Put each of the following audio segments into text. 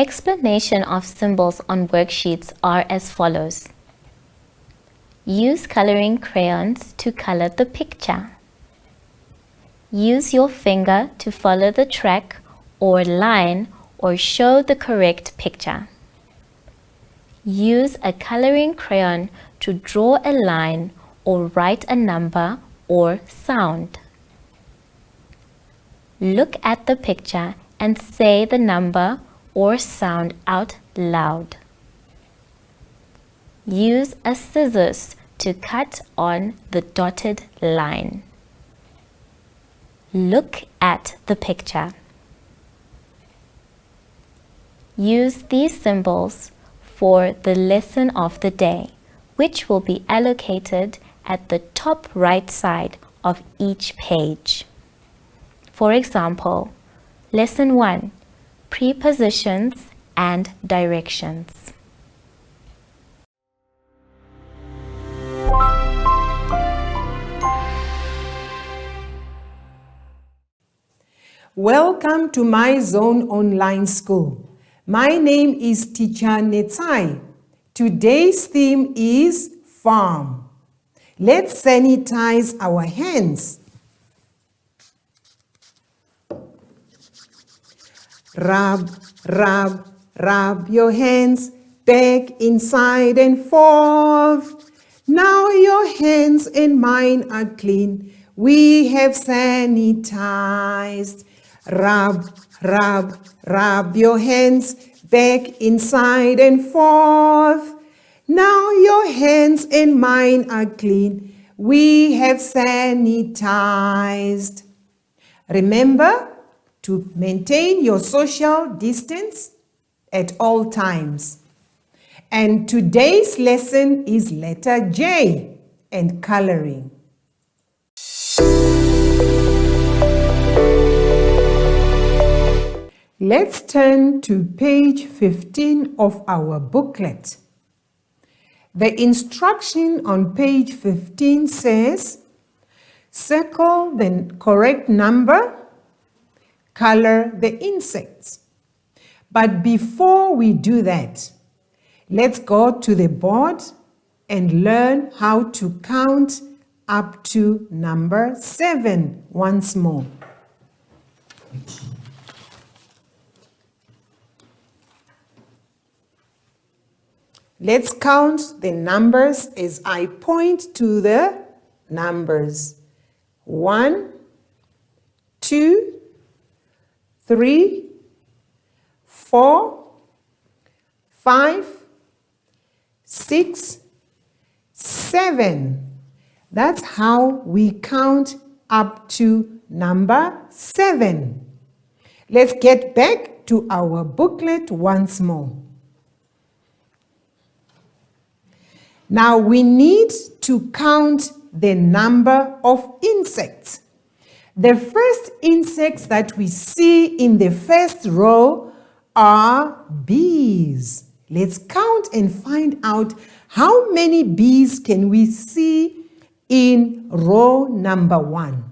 Explanation of symbols on worksheets are as follows. Use coloring crayons to color the picture. Use your finger to follow the track or line or show the correct picture. Use a coloring crayon to draw a line or write a number or sound. Look at the picture and say the number or sound out loud. Use a scissors to cut on the dotted line. Look at the picture. Use these symbols for the lesson of the day, which will be allocated at the top right side of each page. For example, Lesson 1, Prepositions and Directions. Welcome to My Zone Online School. My name is Teacher Netai. Today's theme is farm. Let's sanitize our hands. Rub, rub, rub your hands back, inside and forth. Now your hands and mine are clean. We have sanitized. Rub, rub, rub your hands back, inside and forth. Now your hands and mine are clean. We have sanitized. Remember to maintain your social distance at all times. And today's lesson is letter J and coloring. Let's turn to page 15 of our booklet. The instruction on page 15 says, circle the correct number, color the insects. But before we do that, let's go to the board and learn how to count up to number 7 once more. Let's count the numbers as I point to the numbers. 1, 2, 3, 4, 5, 6, 7. That's how we count up to number 7. Let's get back to our booklet once more. Now we need to count the number of insects. The first insects that we see in the first row are bees. Let's count and find out how many bees can we see in row number 1.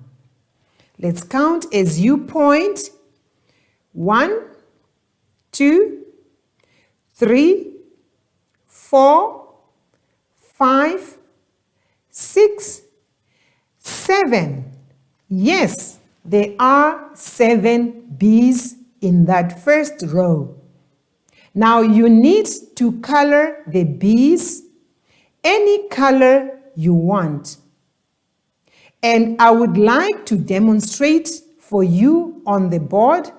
Let's count as you point. 1, 2, 3, 4, 5, 6, 7. Yes, there are 7 bees in that first row. Now you need to color the bees any color you want. And I would like to demonstrate for you on the board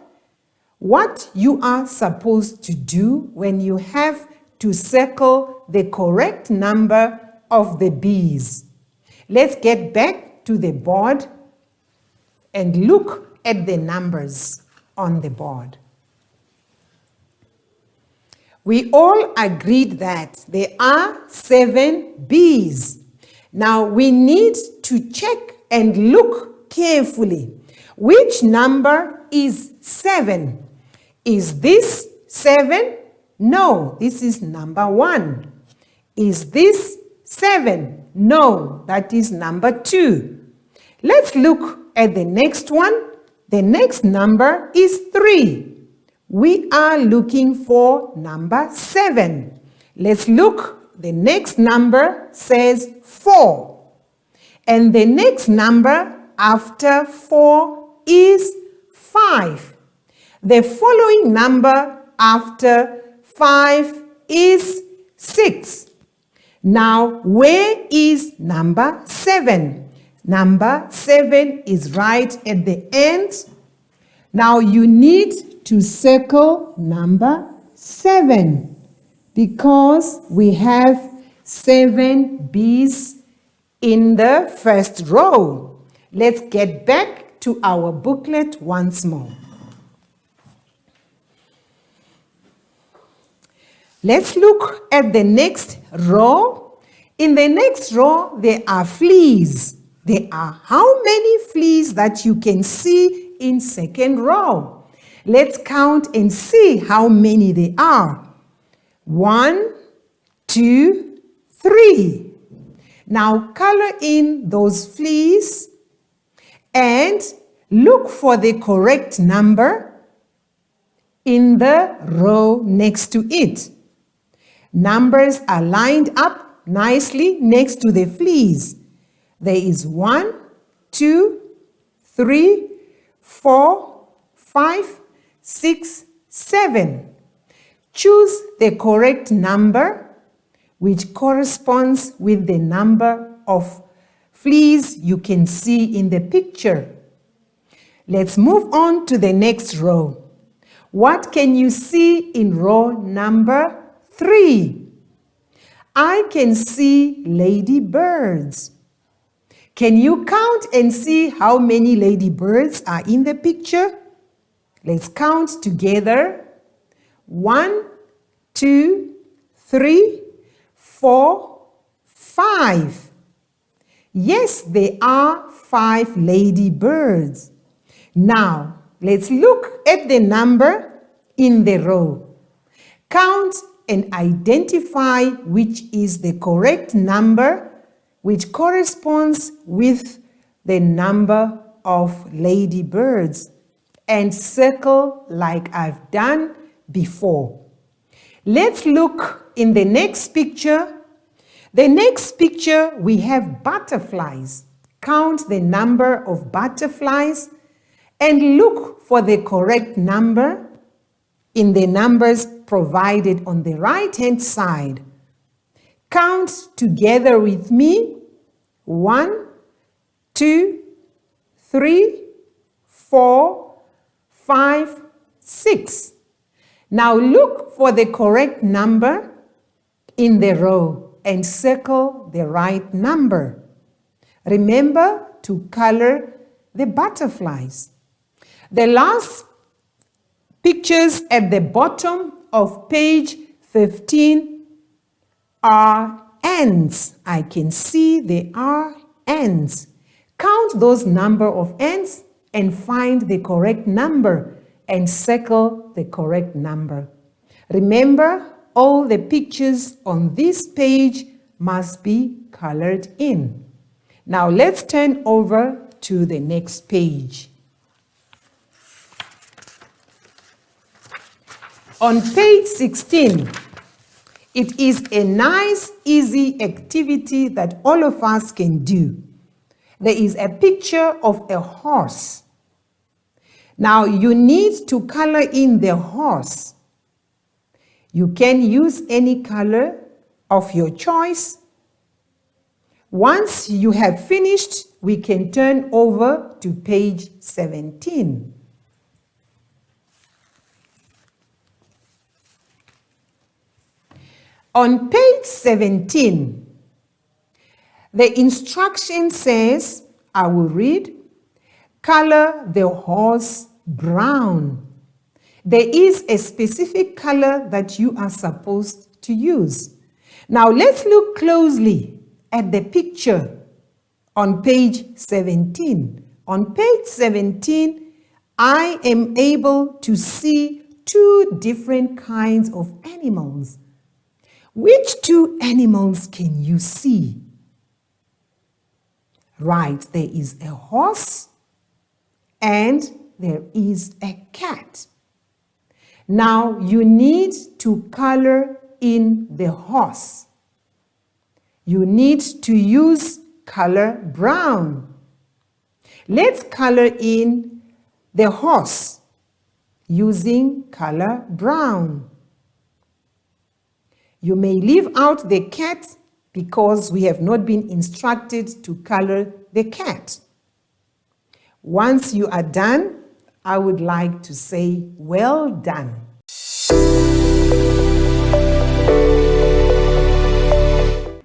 what you are supposed to do when you have to circle the correct number of the bees. Let's get back to the board and look at the numbers on the board. We all agreed that there are 7 bees. Now we need to check and look carefully. Which number is 7? Is this 7? No, this is number 1. Is this 7? No, that is number 2. Let's look at the next one. The next number is 3. We are looking for number 7. Let's look. The next number says 4. And the next number after 4 is 5. The following number after 5 is 6. Now, where is number 7? Number 7 is right at the end. Now, you need to circle number 7 because we have 7 bees in the first row. Let's get back to our booklet once more. Let's look at the next row. In the next row, there are fleas. There are how many fleas that you can see in second row? Let's count and see how many there are. 1, 2, 3. Now color in those fleas and look for the correct number in the row next to it. Numbers are lined up nicely next to the fleas. There is 1, 2, 3, 4, 5, 6, 7. Choose the correct number which corresponds with the number of fleas you can see in the picture. Let's move on to the next row. What can you see in row number 3? I can see ladybirds. Can you count and see how many ladybirds are in the picture? Let's count together. 1, 2, 3, 4, 5. Yes, there are 5 ladybirds. Now, let's look at the number in the row. Count and identify which is the correct number which corresponds with the number of ladybirds and circle like I've done before. Let's look in the next picture. The next picture we have butterflies. Count the number of butterflies and look for the correct number in the numbers provided on the right-hand side. Count together with me. 1, 2, 3, 4, 5, 6. Now look for the correct number in the row and circle the right number. Remember to color the butterflies. The last pictures at the bottom of page 15 are ants. I can see there are ants. Count those number of ants and find the correct number and circle the correct number. Remember, all the pictures on this page must be colored in. Now let's turn over to the next page. On page 16, it is a nice, easy activity that all of us can do. There is a picture of a horse. Now you need to color in the horse. You can use any color of your choice. Once you have finished, we can turn over to page 17. On page 17, the instruction says, I will read, color the horse brown. There is a specific color that you are supposed to use. Now let's look closely at the picture on page 17. On page 17, I am able to see 2 different kinds of animals. Which 2 animals can you see? Right, there is a horse and there is a cat. Now you need to color in the horse. You need to use color brown. Let's color in the horse using color brown. You may leave out the cat because we have not been instructed to color the cat. Once you are done, I would like to say, well done.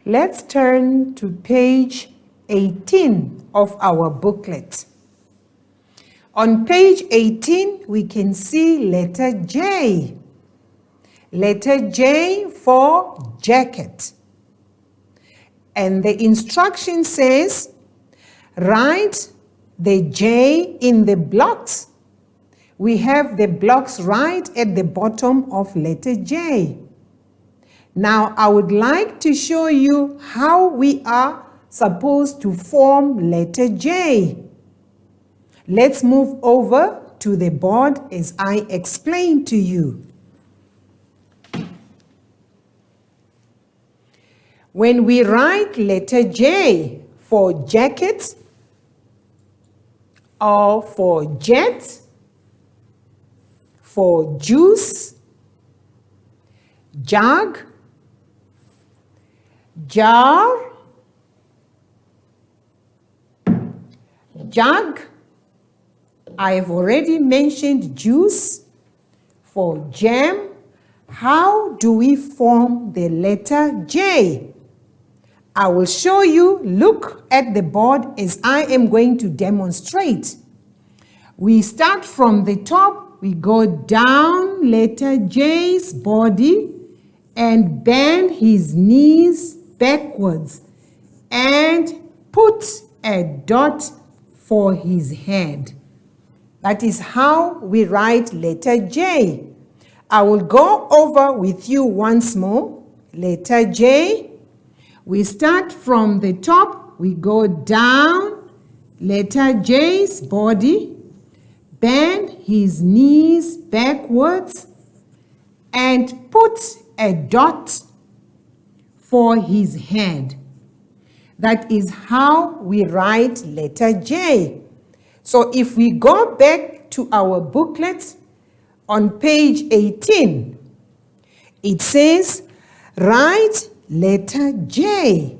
Let's turn to page 18 of our booklet. On page 18, we can see letter J. Letter J for jacket. And the instruction says, write the J in the blocks. We have the blocks right at the bottom of letter J. Now, I would like to show you how we are supposed to form letter J. Let's move over to the board as I explain to you. When we write letter J for jacket or for jet, for juice, jug, jar, jug, I've already mentioned juice, for jam. How do we form the letter J? I will show you. Look at the board as I am going to demonstrate. We start from the top, we go down letter J's body and bend his knees backwards and put a dot for his head. That is how we write letter J. I will go over with you once more. Letter J. We start from the top, we go down letter J's body, bend his knees backwards and put a dot for his head. That is how we write letter J. So if we go back to our booklet on page 18, it says, write letter J.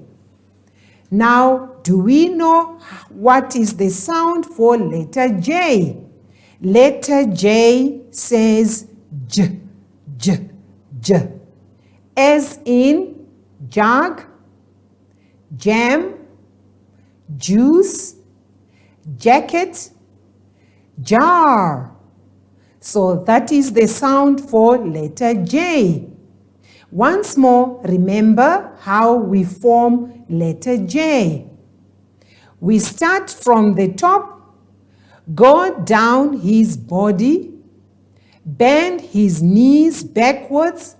Now, do we know what is the sound for letter J? Letter J says J, J, J. As in jug, jam, juice, jacket, jar. So that is the sound for letter J. Once more, remember how we form letter J. We start from the top, go down his body, bend his knees backwards,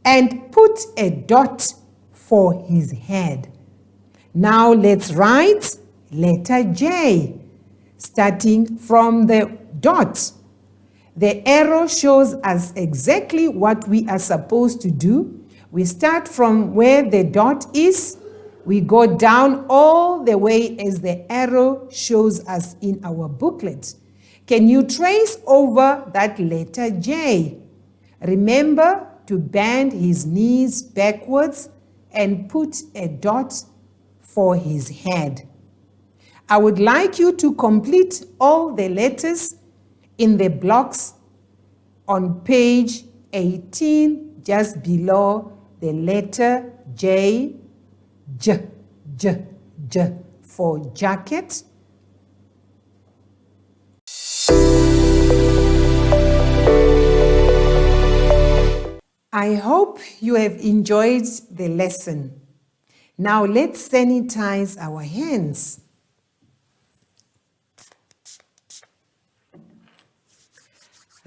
and put a dot for his head. Now let's write letter J, starting from the dot. The arrow shows us exactly what we are supposed to do. We start from where the dot is. We go down all the way as the arrow shows us in our booklet. Can you trace over that letter J? Remember to bend his knees backwards and put a dot for his head. I would like you to complete all the letters in the blocks on page 18, just below the letter J, J, J, J for jacket. I hope you have enjoyed the lesson. Now let's sanitize our hands.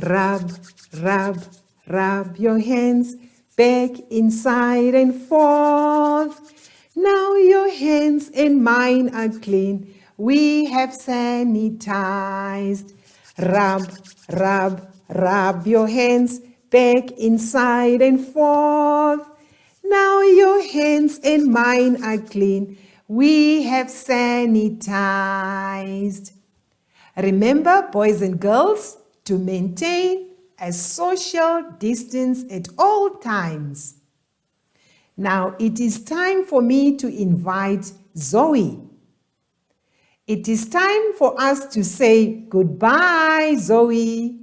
Rub, rub, rub your hands back, inside and forth. Now your hands and mine are clean. We have sanitized. Rub, rub, rub your hands back, inside and forth. Now your hands and mine are clean. We have sanitized. Remember, boys and girls, to maintain a social distance at all times. Now it is time for me to invite Zoe. It is time for us to say goodbye, Zoe.